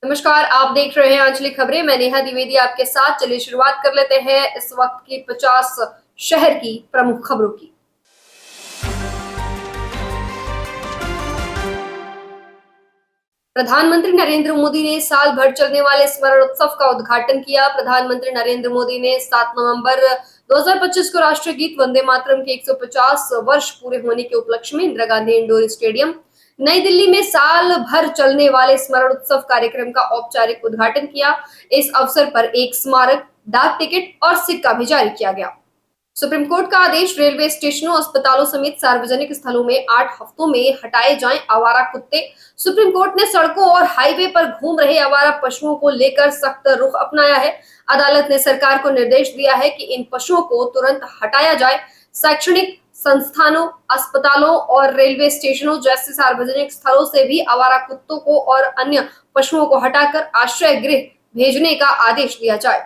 नमस्कार, आप देख रहे हैं आंचलिक खबरें। मैं नेहा द्विवेदी आपके साथ। चलिए शुरुआत कर लेते हैं इस वक्त की 50 शहर की प्रमुख खबरों की। प्रधानमंत्री नरेंद्र मोदी ने साल भर चलने वाले स्मरण उत्सव का उद्घाटन किया। प्रधानमंत्री नरेंद्र मोदी ने 7 नवंबर 2025 को राष्ट्रीय गीत वंदे मातरम के 150 वर्ष पूरे होने के उपलक्ष्य में इंदिरा गांधी इंडोर स्टेडियम नई दिल्ली में साल भर चलने वाले स्मरण उत्सव कार्यक्रम का औपचारिक उद्घाटन किया। इस अवसर पर एक स्मारक, डाक टिकट और सिक्का भी जारी किया गया। सुप्रीम कोर्ट का आदेश, रेलवे स्टेशनों, अस्पतालों समेत सार्वजनिक स्थलों में 8 हफ्तों में हटाए जाएं आवारा कुत्ते। सुप्रीम कोर्ट ने सड़कों और हाईवे पर घूम रहे आवारा पशुओं को लेकर सख्त रुख अपनाया है। अदालत ने सरकार को निर्देश दिया है कि इन पशुओं को तुरंत हटाया जाए। शैक्षणिक संस्थानों, अस्पतालों और रेलवे स्टेशनों जैसे सार्वजनिक स्थलों से भी आवारा कुत्तों को और अन्य पशुओं को हटाकर आश्रय गृह भेजने का आदेश दिया जाए।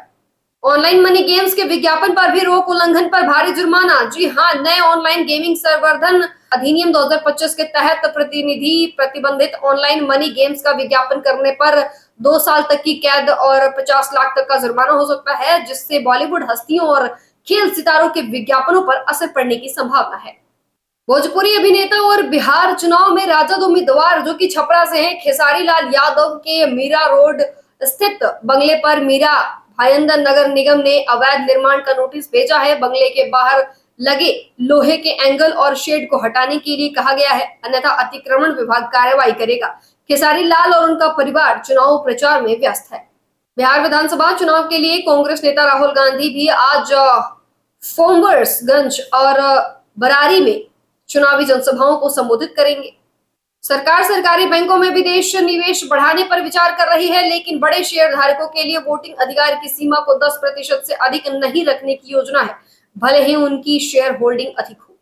ऑनलाइन मनी गेम्स के विज्ञापन पर भी रोक, उल्लंघन पर भारी जुर्माना। जी हां, नए ऑनलाइन गेमिंग संवर्धन अधिनियम 2025 के तहत प्रतिबंधित ऑनलाइन मनी गेम्स का विज्ञापन करने पर 2 साल तक की कैद और 50 लाख तक का जुर्माना हो सकता है, जिससे बॉलीवुड हस्तियों और खेल सितारों के विज्ञापनों पर असर पड़ने की संभावना है। भोजपुरी अभिनेता और बिहार चुनाव में राजद उम्मीदवार जो कि छपरा से हैं, खेसारी लाल यादव के मीरा रोड स्थित बंगले पर मीरा भाईंदर नगर निगम ने अवैध निर्माण का नोटिस भेजा है। बंगले के बाहर लगे लोहे के एंगल और शेड को हटाने के लिए कहा गया है, अन्यथा अतिक्रमण विभाग कार्रवाई करेगा। खेसारी लाल और उनका परिवार चुनाव प्रचार में व्यस्त है। बिहार विधानसभा चुनाव के लिए कांग्रेस नेता राहुल गांधी भी आज फोम्बर्सगंज और बरारी में चुनावी जनसभाओं को संबोधित करेंगे। सरकार सरकारी बैंकों में विदेश निवेश बढ़ाने पर विचार कर रही है, लेकिन बड़े शेयर धारकों के लिए वोटिंग अधिकार की सीमा को 10% से अधिक नहीं रखने की योजना है, भले ही उनकी शेयर होल्डिंग अधिक हो।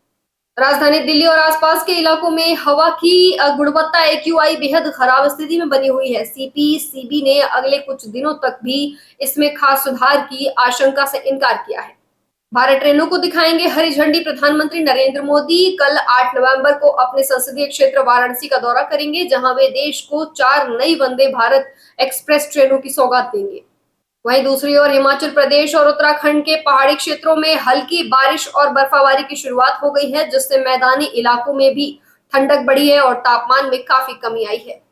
राजधानी दिल्ली और आसपास के इलाकों में हवा की गुणवत्ता AQI बेहद खराब स्थिति में बनी हुई है। CPCB ने अगले कुछ दिनों तक भी इसमें खास सुधार की आशंका से इनकार किया है। भारत ट्रेनों को दिखाएंगे हरी झंडी। प्रधानमंत्री नरेंद्र मोदी कल 8 नवंबर को अपने संसदीय क्षेत्र वाराणसी का दौरा करेंगे, जहां वे देश को 4 नई वंदे भारत एक्सप्रेस ट्रेनों की सौगात देंगे। वहीं दूसरी ओर हिमाचल प्रदेश और उत्तराखंड के पहाड़ी क्षेत्रों में हल्की बारिश और बर्फबारी की शुरुआत हो गई है, जिससे मैदानी इलाकों में भी ठंडक बढ़ी है और तापमान में काफी कमी आई है।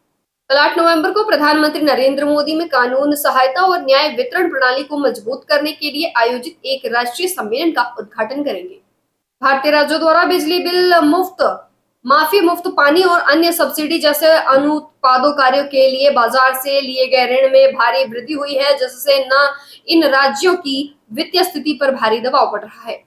कल 8 नवंबर को प्रधानमंत्री नरेंद्र मोदी में कानून सहायता और न्याय वितरण प्रणाली को मजबूत करने के लिए आयोजित एक राष्ट्रीय सम्मेलन का उद्घाटन करेंगे। भारतीय राज्यों द्वारा बिजली बिल माफी, मुफ्त पानी और अन्य सब्सिडी जैसे अनुत्पादों कार्यों के लिए बाजार से लिए गए ऋण में भारी वृद्धि हुई है, जिससे न इन राज्यों की वित्तीय स्थिति पर भारी दबाव पड़ रहा है।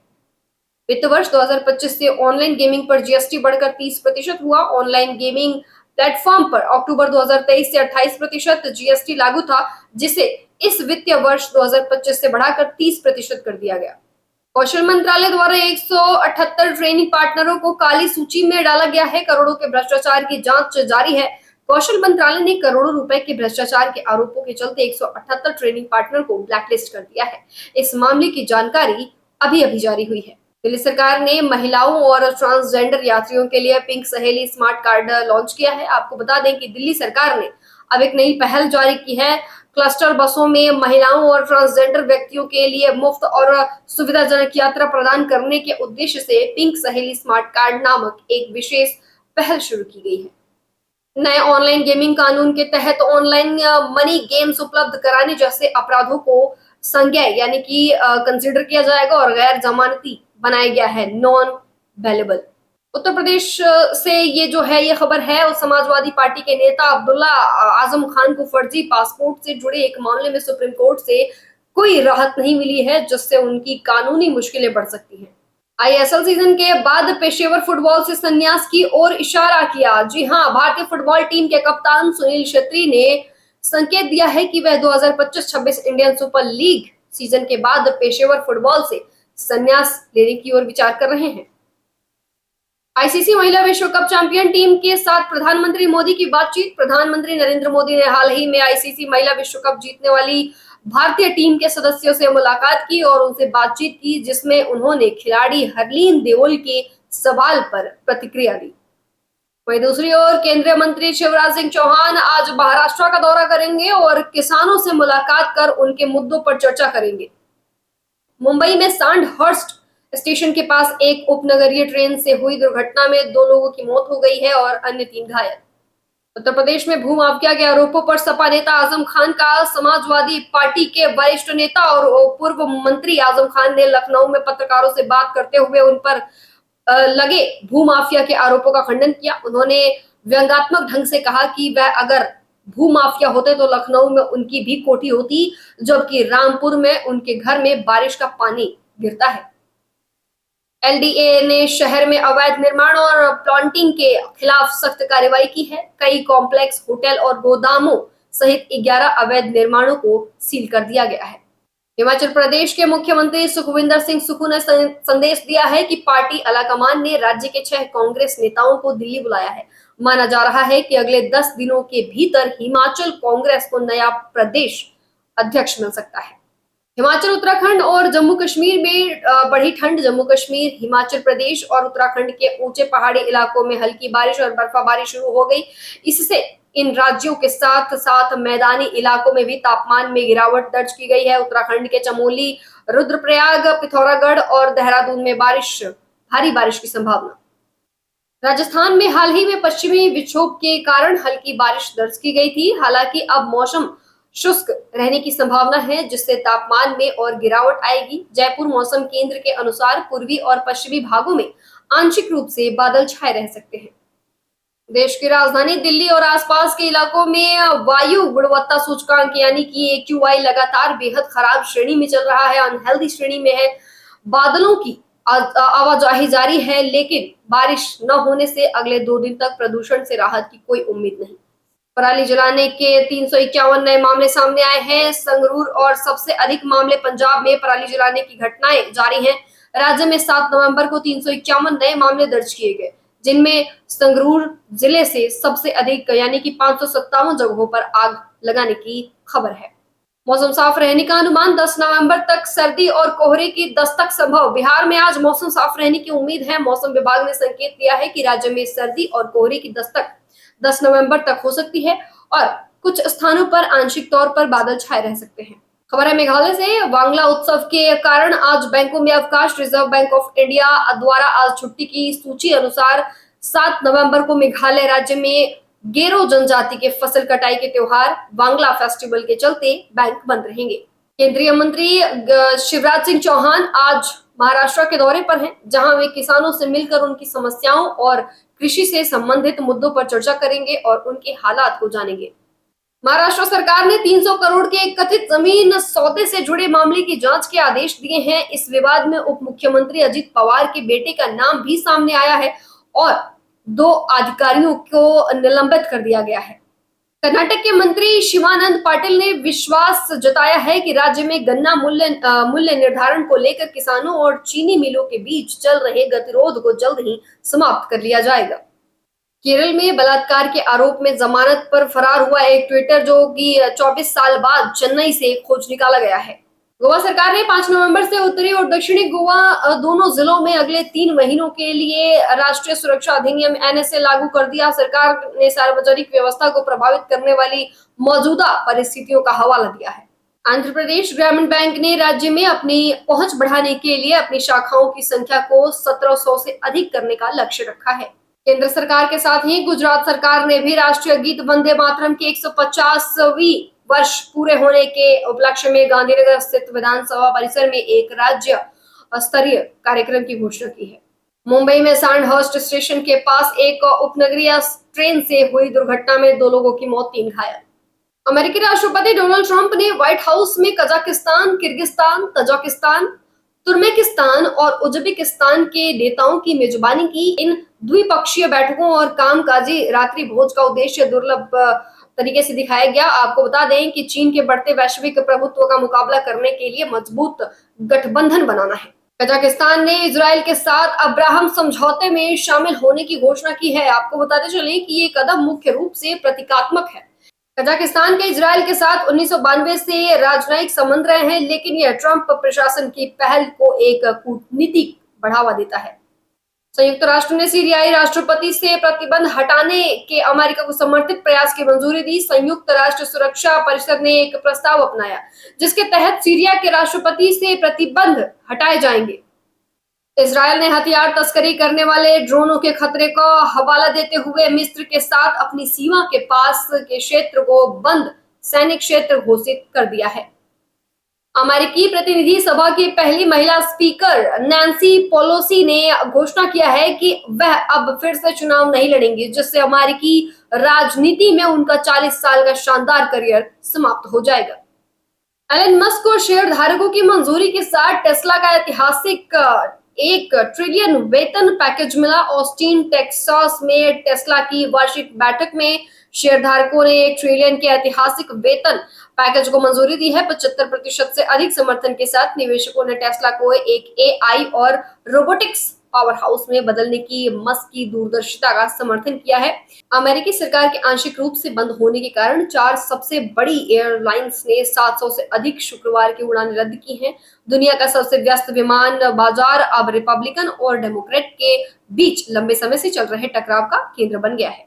वित्त वर्ष 2025 से ऑनलाइन गेमिंग पर GST बढ़कर 30% हुआ। ऑनलाइन गेमिंग प्लेटफॉर्म पर अक्टूबर 2023 से 28% GST लागू था, जिसे इस वित्तीय वर्ष 2025 से बढ़ाकर 30% कर दिया गया। कौशल मंत्रालय द्वारा 178 ट्रेनिंग पार्टनरों को काली सूची में डाला गया है। करोड़ों के भ्रष्टाचार की जांच जारी है। कौशल मंत्रालय ने करोड़ों रुपए के भ्रष्टाचार के आरोपों के चलते 178 ट्रेनिंग पार्टनर को ब्लैकलिस्ट कर दिया है। इस मामले की जानकारी अभी जारी हुई है। दिल्ली सरकार ने महिलाओं और ट्रांसजेंडर यात्रियों के लिए पिंक सहेली स्मार्ट कार्ड लॉन्च किया है। आपको बता दें कि दिल्ली सरकार ने अब एक नई पहल जारी की है। क्लस्टर बसों में महिलाओं और ट्रांसजेंडर व्यक्तियों के लिए मुफ्त और सुविधाजनक यात्रा प्रदान करने के उद्देश्य से पिंक सहेली स्मार्ट कार्ड नामक एक विशेष पहल शुरू की गई है। नए ऑनलाइन गेमिंग कानून के तहत ऑनलाइन मनी गेम्स उपलब्ध कराने जैसे अपराधों को संज्ञेय यानी कि कंसिडर किया जाएगा और गैर जमानती बनाया गया है, नॉन बेलेबल। उत्तर प्रदेश से ये खबर है और समाजवादी पार्टी के नेता अब्दुल्ला आजम खान को फर्जी पासपोर्ट से जुड़े एक मामले में सुप्रीम कोर्ट से कोई राहत नहीं मिली है, जिससे उनकी कानूनी मुश्किलें बढ़ सकती हैं। ISL सीजन के बाद पेशेवर फुटबॉल से संन्यास की ओर इशारा किया। जी हां, भारतीय फुटबॉल टीम के कप्तान सुनील छेत्री ने संकेत दिया है कि वह 2025-26 इंडियन सुपर लीग सीजन के बाद पेशेवर फुटबॉल से संन्यास लेने की ओर विचार कर रहे हैं। ICC महिला विश्व कप चैंपियन टीम के साथ प्रधानमंत्री मोदी की बातचीत। प्रधानमंत्री नरेंद्र मोदी ने हाल ही में ICC महिला विश्व कप जीतने वाली भारतीय टीम के सदस्यों से मुलाकात की और उनसे बातचीत की, जिसमें उन्होंने खिलाड़ी हरलीन देओल के सवाल पर प्रतिक्रिया दी। वहीं दूसरी ओर केंद्रीय मंत्री शिवराज सिंह चौहान आज महाराष्ट्र का दौरा करेंगे और किसानों से मुलाकात कर उनके मुद्दों पर चर्चा करेंगे। मुंबई में सांडहर्स्ट स्टेशन के पास एक उपनगरीय ट्रेन से हुई दुर्घटना में 2 लोगों की मौत हो गई है और अन्य 3 घायल। उत्तर प्रदेश में भूमाफिया के आरोपों पर सपा नेता आजम खान का समाजवादी पार्टी के वरिष्ठ नेता और पूर्व मंत्री आजम खान ने लखनऊ में पत्रकारों से बात करते हुए उन पर लगे भूमाफिया के आरोपों का खंडन किया। उन्होंने व्यंग्यात्मक ढंग से कहा कि वह अगर भूमाफिया होते तो लखनऊ में उनकी भी कोठी होती, जबकि रामपुर में उनके घर में बारिश का पानी गिरता है। एलडीए ने शहर में अवैध निर्माण और प्लॉटिंग के खिलाफ सख्त कार्रवाई की है। कई कॉम्प्लेक्स, होटल और गोदामों सहित 11 अवैध निर्माणों को सील कर दिया गया है। हिमाचल प्रदेश के मुख्यमंत्री सुखविंदर सिंह सुक्खू ने संदेश दिया है कि पार्टी आलाकमान ने राज्य के 6 कांग्रेस नेताओं को दिल्ली बुलाया है। माना जा रहा है कि अगले 10 दिनों के भीतर हिमाचल कांग्रेस को नया प्रदेश अध्यक्ष मिल सकता है। हिमाचल, उत्तराखंड और जम्मू कश्मीर में बढ़ी ठंड। जम्मू कश्मीर, हिमाचल प्रदेश और उत्तराखंड के ऊंचे पहाड़ी इलाकों में हल्की बारिश और बर्फबारी शुरू हो गई। इससे इन राज्यों के साथ साथ मैदानी इलाकों में भी तापमान में गिरावट दर्ज की गई है। उत्तराखंड के चमोली, रुद्रप्रयाग, पिथौरागढ़ और देहरादून में भारी बारिश की संभावना। राजस्थान में हाल ही में पश्चिमी विक्षोभ के कारण हल्की बारिश दर्ज की गई थी। हालांकि अब मौसम शुष्क रहने की संभावना है, जिससे तापमान में और गिरावट आएगी। जयपुर मौसम केंद्र के अनुसार पूर्वी और पश्चिमी भागों में आंशिक रूप से बादल छाए रह सकते हैं। देश की राजधानी दिल्ली और आसपास के इलाकों में वायु गुणवत्ता सूचकांक यानी कि AQI लगातार बेहद खराब श्रेणी में चल रहा है, अनहेल्दी श्रेणी में है। बादलों की आवाजाही जारी है, लेकिन बारिश न होने से अगले 2 दिन तक प्रदूषण से राहत की कोई उम्मीद नहीं। पराली जलाने के 351 नए मामले सामने आए हैं। संगरूर और सबसे अधिक मामले पंजाब में पराली जलाने की घटनाएं जारी हैं। राज्य में 7 नवंबर को 351 नए मामले दर्ज किए गए, जिनमें संगरूर जिले से सबसे अधिक यानी कि 557 जगहों पर आग लगाने की खबर है। मौसम साफ रहने का अनुमान। 10 नवंबर तक सर्दी और कोहरे की दस्तक संभव। बिहार में आज मौसम साफ रहने की उम्मीद है। मौसम विभाग ने संकेत दिया है कि राज्य में सर्दी और कोहरे की दस्तक 10 नवंबर तक हो सकती है और कुछ स्थानों पर आंशिक तौर पर बादल छाए रह सकते हैं। खबर है मेघालय से। वांगला उत्सव के कारण आज बैंकों में अवकाश। रिजर्व बैंक ऑफ इंडिया द्वारा आज छुट्टी की सूची अनुसार 7 नवंबर को मेघालय राज्य में गेरो जनजाति के फसल कटाई के त्योहार वांगला फेस्टिवल के चलते बैंक बंद रहेंगे। केंद्रीय मंत्री शिवराज सिंह चौहान आज महाराष्ट्र के दौरे पर हैं, जहां वे किसानों से मिलकर उनकी समस्याओं और कृषि से संबंधित मुद्दों पर चर्चा करेंगे और उनके हालात को जानेंगे। महाराष्ट्र सरकार ने 300 करोड़ के कथित जमीन सौदे से जुड़े मामले की जांच के आदेश दिए हैं। इस विवाद में उप मुख्यमंत्री अजित पवार के बेटे का नाम भी सामने आया है और 2 अधिकारियों को निलंबित कर दिया गया है। कर्नाटक के मंत्री शिवानंद पाटिल ने विश्वास जताया है कि राज्य में गन्ना मूल्य निर्धारण को लेकर किसानों और चीनी मिलों के बीच चल रहे गतिरोध को जल्द ही समाप्त कर लिया जाएगा। केरल में बलात्कार के आरोप में जमानत पर फरार हुआ एक ट्विटर जो कि 24 साल बाद चेन्नई से खोज निकाला गया है। गोवा सरकार ने 5 नवंबर से उत्तरी और दक्षिणी गोवा दोनों जिलों में अगले 3 महीनों के लिए राष्ट्रीय सुरक्षा अधिनियम NSA लागू कर दिया। सरकार ने सार्वजनिक व्यवस्था को प्रभावित करने वाली मौजूदा परिस्थितियों का हवाला दिया है। आंध्र प्रदेश ग्रामीण बैंक ने राज्य में अपनी पहुंच बढ़ाने के लिए अपनी शाखाओं की संख्या को 1700 से अधिक करने का लक्ष्य रखा है। केंद्र सरकार के साथ ही गुजरात सरकार ने भी राष्ट्रीय गीत वंदे मातरम के 150वीं वर्ष पूरे होने के उपलक्ष्य में गांधीनगर स्थित विधानसभा परिसर में एक राज्य स्तरीय कार्यक्रम की घोषणा की है। मुंबई में सांडहर्स्ट स्टेशन के पास एक उपनगरीय ट्रेन से हुई दुर्घटना में 2 लोगों की मौत, 3 घायल। अमेरिकी राष्ट्रपति डोनाल्ड ट्रंप ने व्हाइट हाउस में कजाकिस्तान, किर्गिस्तान, तजाकिस्तान, तुर्कमेनिस्तान और उज्बेकिस्तान के नेताओं की मेजबानी की। इन द्विपक्षीय बैठकों और कामकाजी रात्रि भोज का उद्देश्य दुर्लभ तरीके से दिखाया गया। आपको बता दें कि चीन के बढ़ते वैश्विक प्रभुत्व का मुकाबला करने के लिए मजबूत गठबंधन बनाना है। कजाकिस्तान ने इजराइल के साथ अब्राहम समझौते में शामिल होने की घोषणा की है। आपको बताते चलें कि ये कदम मुख्य रूप से प्रतीकात्मक है। कजाकिस्तान के इजराइल के साथ 1992 से राजनयिक संबंध रहे हैं, लेकिन यह ट्रंप प्रशासन की पहल को एक कूटनीतिक बढ़ावा देता है। संयुक्त राष्ट्र ने सीरियाई राष्ट्रपति से प्रतिबंध हटाने के अमेरिका को समर्थित प्रयास की मंजूरी दी। संयुक्त राष्ट्र सुरक्षा परिषद ने एक प्रस्ताव अपनाया जिसके तहत सीरिया के राष्ट्रपति से प्रतिबंध हटाए जाएंगे। इजरायल ने हथियार तस्करी करने वाले ड्रोनों के खतरे का हवाला देते हुए मिस्र के साथ अपनी सीमा के पास के क्षेत्र को बंद सैनिक क्षेत्र घोषित कर दिया है। अमेरिकी प्रतिनिधि सभा की पहली महिला स्पीकर नैन्सी पेलोसी ने घोषणा किया है कि वह अब फिर से चुनाव नहीं लड़ेंगी, जिससे अमेरिकी राजनीति में उनका 40 साल का शानदार करियर समाप्त हो जाएगा। एलन मस्क को शेयर धारकों की मंजूरी के साथ टेस्ला का ऐतिहासिक 1 ट्रिलियन वेतन पैकेज मिला। ऑस्टिन टेक्सास में टेस्ला की वार्षिक बैठक में शेयरधारकों ने 1 ट्रिलियन के ऐतिहासिक वेतन पैकेज को मंजूरी दी है। 75% से अधिक समर्थन के साथ निवेशकों ने टेस्ला को एक एआई और रोबोटिक्स पावर हाउस में बदलने की मस्क की दूरदर्शिता का समर्थन किया है। अमेरिकी सरकार के आंशिक रूप से बंद होने के कारण 4 सबसे बड़ी एयरलाइंस ने 700 से अधिक शुक्रवार की उड़ानें रद्द की हैं। दुनिया का सबसे व्यस्त विमान बाजार अब रिपब्लिकन और डेमोक्रेट के बीच लंबे समय से चल रहे टकराव का केंद्र बन गया है।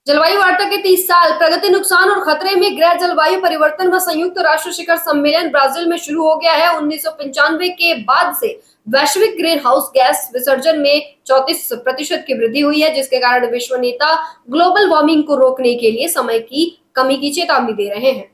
जलवायु वार्ता के 30 साल, प्रगति, नुकसान और खतरे में गृह जलवायु परिवर्तन व संयुक्त राष्ट्र शिखर सम्मेलन ब्राजील में शुरू हो गया है। 1995 के बाद से वैश्विक ग्रीन हाउस गैस विसर्जन में 34% की वृद्धि हुई है, जिसके कारण विश्व नेता ग्लोबल वार्मिंग को रोकने के लिए समय की कमी की चेतावनी दे रहे हैं।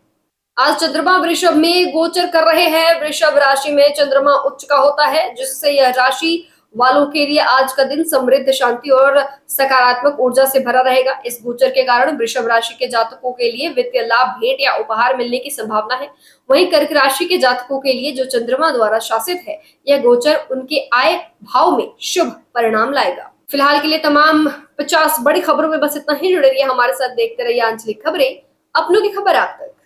आज चंद्रमा वृषभ में गोचर कर रहे हैं। वृषभ राशि में चंद्रमा उच्च का होता है, जिससे यह राशि वालों के लिए आज का दिन समृद्ध, शांति और सकारात्मक ऊर्जा से भरा रहेगा। इस गोचर के कारण वृषभ राशि के जातकों के लिए वित्तीय लाभ, भेंट या उपहार मिलने की संभावना है। वहीं कर्क राशि के जातकों के लिए जो चंद्रमा द्वारा शासित है, यह गोचर उनके आय भाव में शुभ परिणाम लाएगा। फिलहाल के लिए तमाम 50 बड़ी खबरों में बस इतना ही। जुड़े रहिए हमारे साथ, देखते रहिए आंचलिक खबरें, अपनों की खबर आप तक।